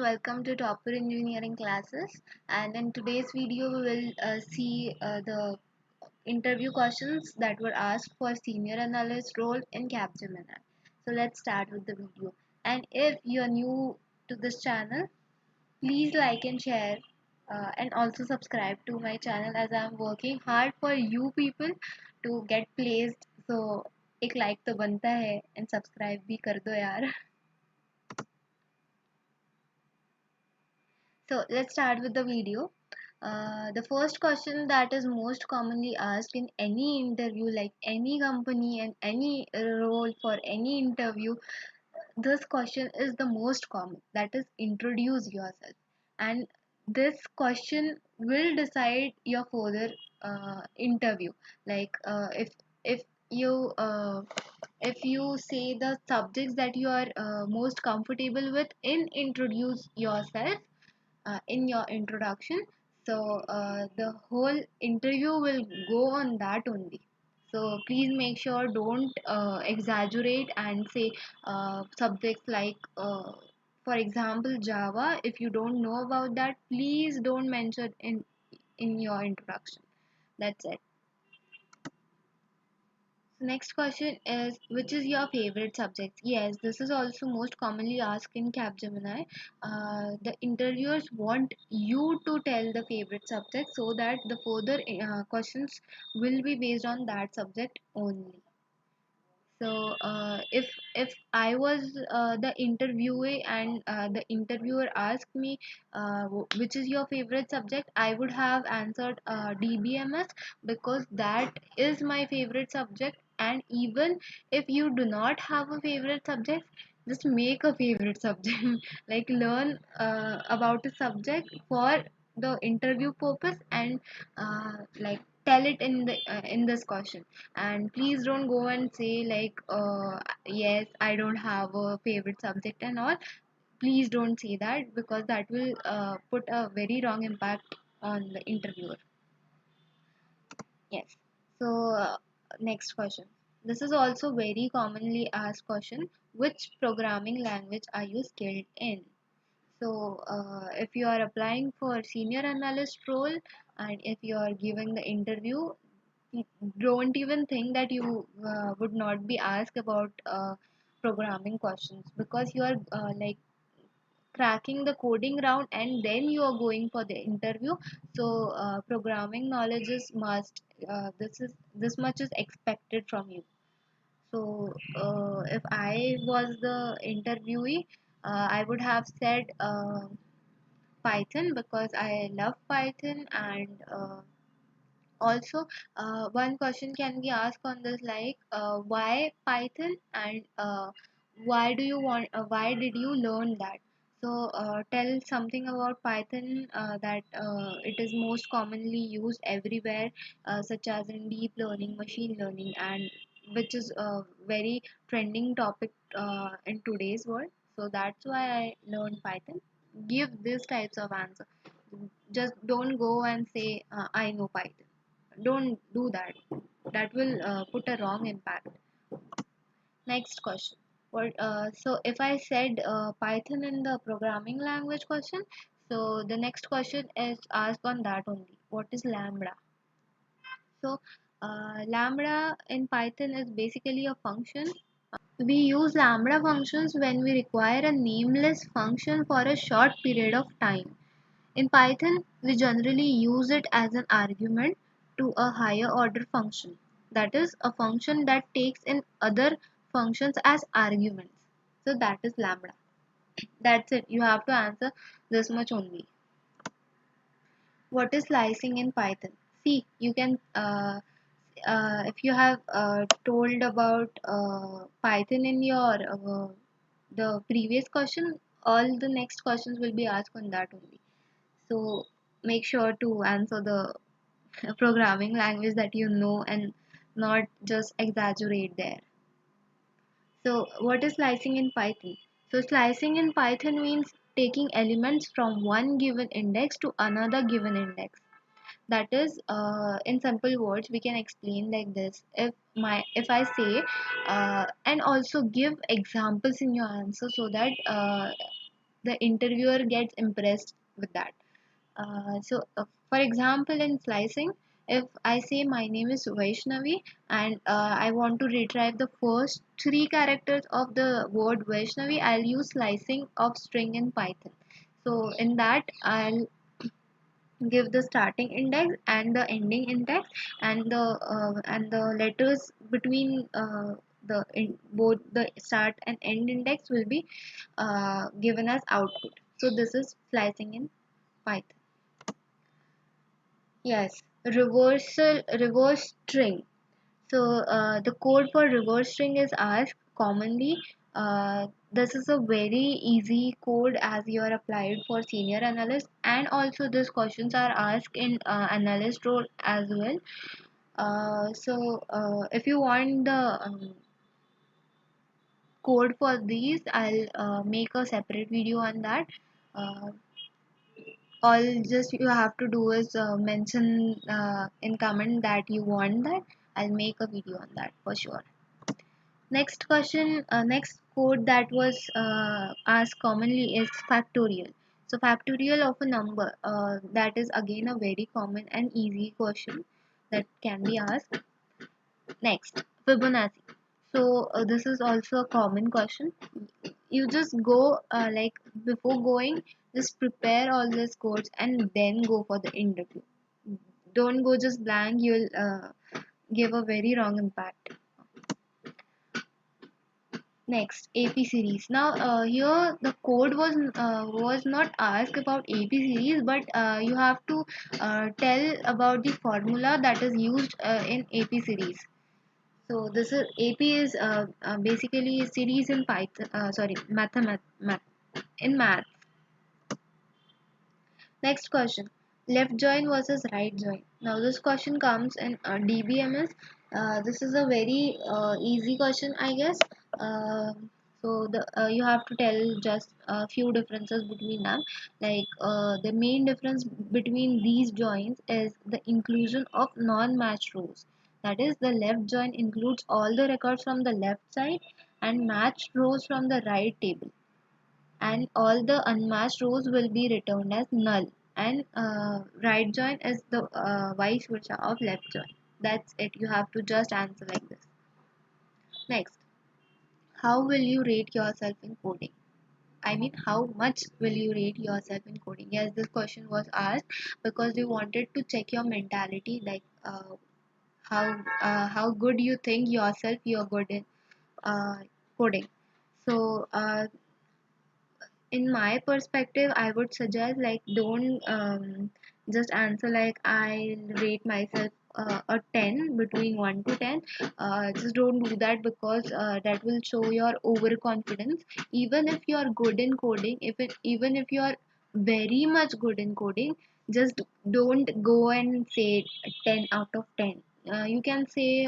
welcome to Topper Engineering classes. And in today's video, we will see the interview questions that were asked for senior analyst role in Capgemini. So let's start with the video. And if you're new to this channel, please like and share and also subscribe to my channel as I'm working hard for you people to get placed. So एक like तो बनता है and subscribe भी कर दो यार. So let's start with the video. The first question that is most commonly asked in any interview, like any company and any role for any interview, this question is the most common. That is, introduce yourself. And this question will decide your further interview. Like if you if you say the subjects that you are most comfortable with in introduce yourself in your introduction, so the whole interview will go on that only. So please make sure don't exaggerate and say subjects like for example Java. If you don't know about that, please don't mention in your introduction. That's it. So next question is, which is your favorite subject? Yes, this is also most commonly asked in Capgemini. The interviewers want you to tell the favorite subject so that the further questions will be based on that subject only. So if I was the interviewee and the interviewer asked me which is your favorite subject, I would have answered DBMS because that is my favorite subject. And even if you do not have a favorite subject, just make a favorite subject. Like learn about a subject for the interview purpose and like tell it in this question. And please don't go and say like yes, I don't have a favorite subject and all. Please don't say that because that will put a very wrong impact on the interviewer. Yes. So next question, this is also very commonly asked question, which programming language are you skilled in? So if you are applying for senior analyst role and if you are giving the interview, don't even think that you would not be asked about programming questions because you are like cracking the coding round and then you are going for the interview. So programming knowledge is must. This much is expected from you. So if I was the interviewee, I would have said Python because I love Python. And also one question can be asked on this like why Python, and why did you learn that? So tell something about Python that it is most commonly used everywhere, such as in deep learning, machine learning, and which is a very trending topic in today's world. So that's why I learned Python. Give these types of answer. Just don't go and say I know Python. Don't do that. That will put a wrong impact. Next question. So if I said Python in the programming language question, so the next question is asked on that only. What is Lambda? So Lambda in Python is basically a function. We use Lambda functions when we require a nameless function for a short period of time. In Python, we generally use it as an argument to a higher order function. That is a function that takes in other functions as arguments. So that is Lambda. That's it. You have to answer this much only. What is slicing in Python? See, you can if you have told about Python in your the previous question, all the next questions will be asked on that only. So make sure to answer the programming language that you know and not just exaggerate there. So what is slicing in Python? So slicing in Python means taking elements from one given index to another given index. That is in simple words we can explain like this. If I say and also give examples in your answer so that the interviewer gets impressed with that. For example, in slicing, if I say my name is Vaishnavi and I want to retrieve the first three characters of the word Vaishnavi, I'll use slicing of string in Python. So in that, I'll give the starting index and the ending index, and the letters between both the start and end index will be given as output. So this is slicing in Python. Yes, reverse string. So the code for reverse string is asked commonly. This is a very easy code as you are applied for senior analyst, and also these questions are asked in analyst role as well. If you want the code for these, I'll make a separate video on that. Uh, all just you have to do is mention in comment that you want that. I'll make a video on that for sure. Next question, next code that was asked commonly is factorial. So factorial of a number, that is again a very common and easy question that can be asked. Next, Fibonacci. So this is also a common question. You just go like before going, just prepare all these codes and then go for the interview. Don't go just blank. You'll give a very wrong impact. Next, AP series. Now, here the code was not asked about AP series, but you have to tell about the formula that is used in AP series. So this is AP is basically series in Python. Sorry, math in math. Next question. Left join versus right join. Now this question comes in DBMS. This is a very easy question, I guess. You have to tell just a few differences between them. Like the main difference between these joins is the inclusion of non-matched rows. That is, the left join includes all the records from the left side and matched rows from the right table, and all the unmatched rows will be returned as null, and right join is the vice versa of left join. That's it, you have to just answer like this. Next, how will you rate yourself in coding? I mean, how much will you rate yourself in coding? Yes, this question was asked because we wanted to check your mentality, like how good you think yourself you're good in uh, coding. So in my perspective, I would suggest, like, don't just answer like I'll rate myself a 10 between 1 to 10. Just don't do that, because that will show your overconfidence. Even if you are good in coding, even if you are very much good in coding, just don't go and say 10 out of 10. You can say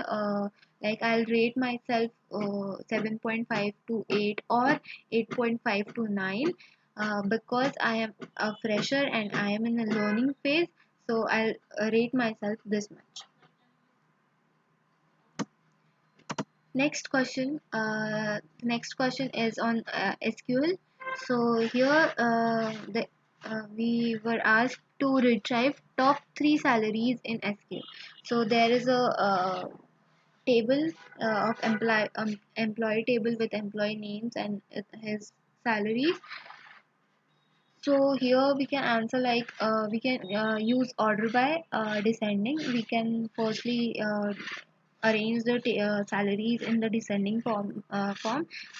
like I'll rate myself 7.5 to 8, or 8.5 to 9, because I am a fresher and I am in a learning phase, so I'll rate myself this much. Next question is on SQL. So here we were asked to retrieve top 3 salaries in SQL. So there is a table of employee table with employee names and his salaries. So here we can answer like we can use order by descending. We can firstly arrange the salaries in the descending form,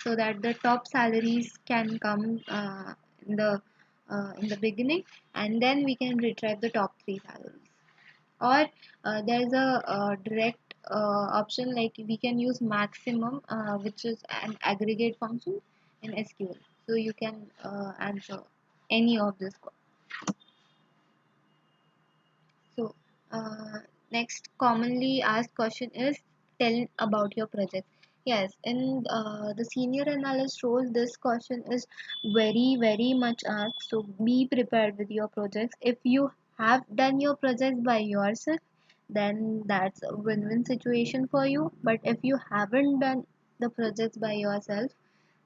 so that the top salaries can come in the beginning, and then we can retrieve the top 3 salaries. Or there is a direct option, like we can use maximum, which is an aggregate function in SQL. So you can answer any of this. So next commonly asked question is, tell about your project. Yes, in the senior analyst role, this question is very much asked. So be prepared with your projects. If you have done your projects by yourself, then that's a win-win situation for you. But if you haven't done the projects by yourself,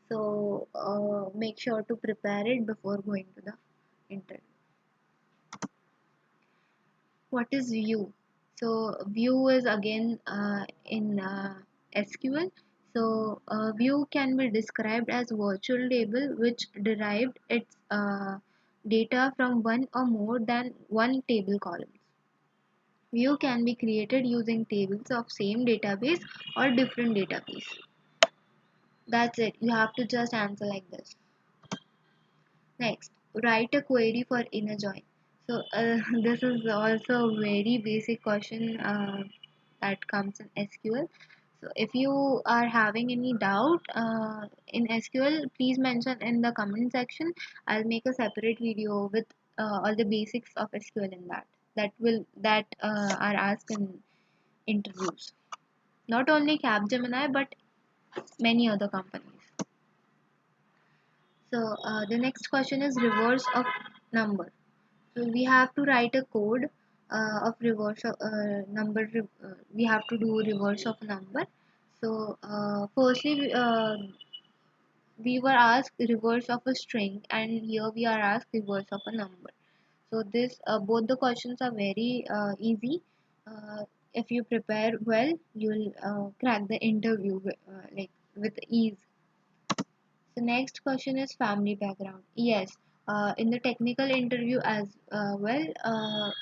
So make sure to prepare it before going to the interview. What is view? So view is again in SQL. So view can be described as virtual table which derived its data from one or more than one table columns. View can be created using tables of same database or different database. That's it. You have to just answer like this. Next, write a query for inner join. So this is also a very basic question that comes in SQL. So if you are having any doubt in SQL, please mention in the comment section. I'll make a separate video with all the basics of SQL in that. That are asked in interviews. Not only Capgemini but many other companies. So the next question is reverse of number. So we have to write a code of reverse of number. We have to do reverse of number. So firstly, we were asked reverse of a string, and here we are asked reverse of a number. So this both the questions are very easy. If you prepare well, you'll crack the interview like with ease. The next question is family background. Yes, in the technical interview as well,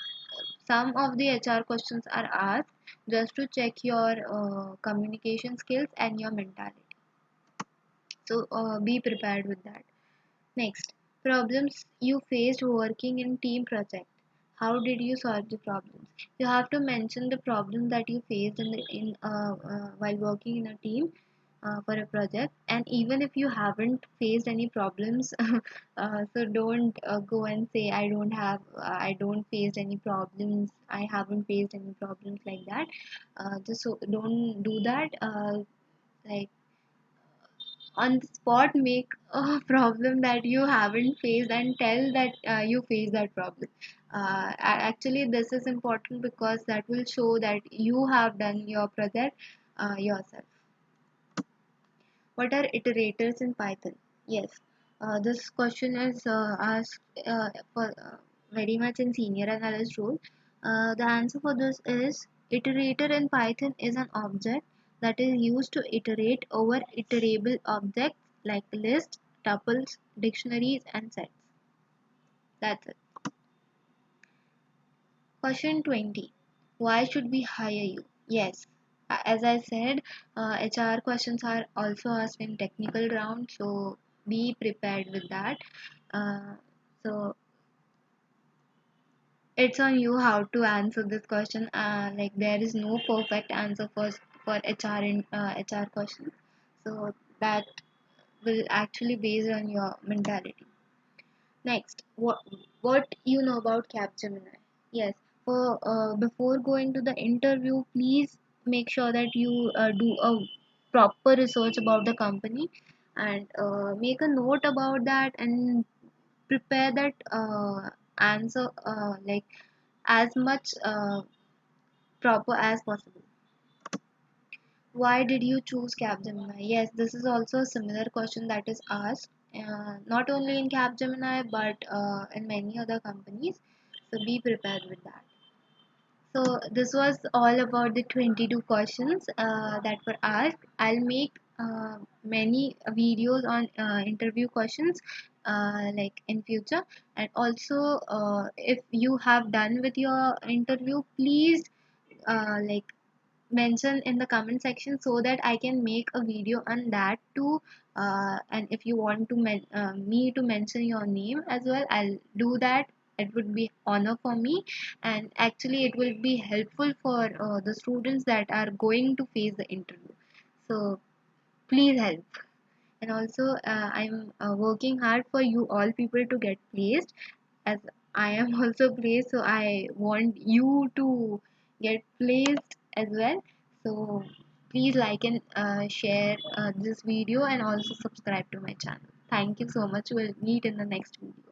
some of the HR questions are asked just to check your communication skills and your mentality. So be prepared with that. Next, problems you faced working in team project. How did you solve the problems? You have to mention the problem that you faced while working in a team for a project, and even if you haven't faced any problems, so don't go and say I don't faced any problems, I haven't faced any problems like that. Just so don't do that. Like on the spot make a problem that you haven't faced and tell that you face that problem. Actually this is important because that will show that you have done your project yourself. What are iterators in Python? Yes, this question is asked for very much in senior analyst role. The answer for this is iterator in Python is an object that is used to iterate over iterable objects like lists, tuples, dictionaries, and sets. That's it. Question 20. Why should we hire you? Yes, as I said, HR questions are also asked in technical round, so be prepared with that. Uh, so it's on you how to answer this question. Like there is no perfect answer for HR in HR questions, so that will actually based on your mentality. Next, what you know about Capgemini? Yes, for before going to the interview, please make sure that you do a proper research about the company and make a note about that and prepare that answer like as much proper as possible. Why did you choose Capgemini? Yes, this is also a similar question that is asked not only in Capgemini but in many other companies. So be prepared with that. So this was all about the 22 questions that were asked. I'll make many videos on interview questions like in future. And also, if you have done with your interview, please like mention in the comment section so that I can make a video on that too. And if you want to me to mention your name as well, I'll do that. It would be honor for me, and actually it will be helpful for the students that are going to face the interview. So please help. And also I'm working hard for you all people to get placed, as I am also placed, so I want you to get placed as well. So please like and share this video and also subscribe to my channel. Thank you so much. We'll meet in the next video.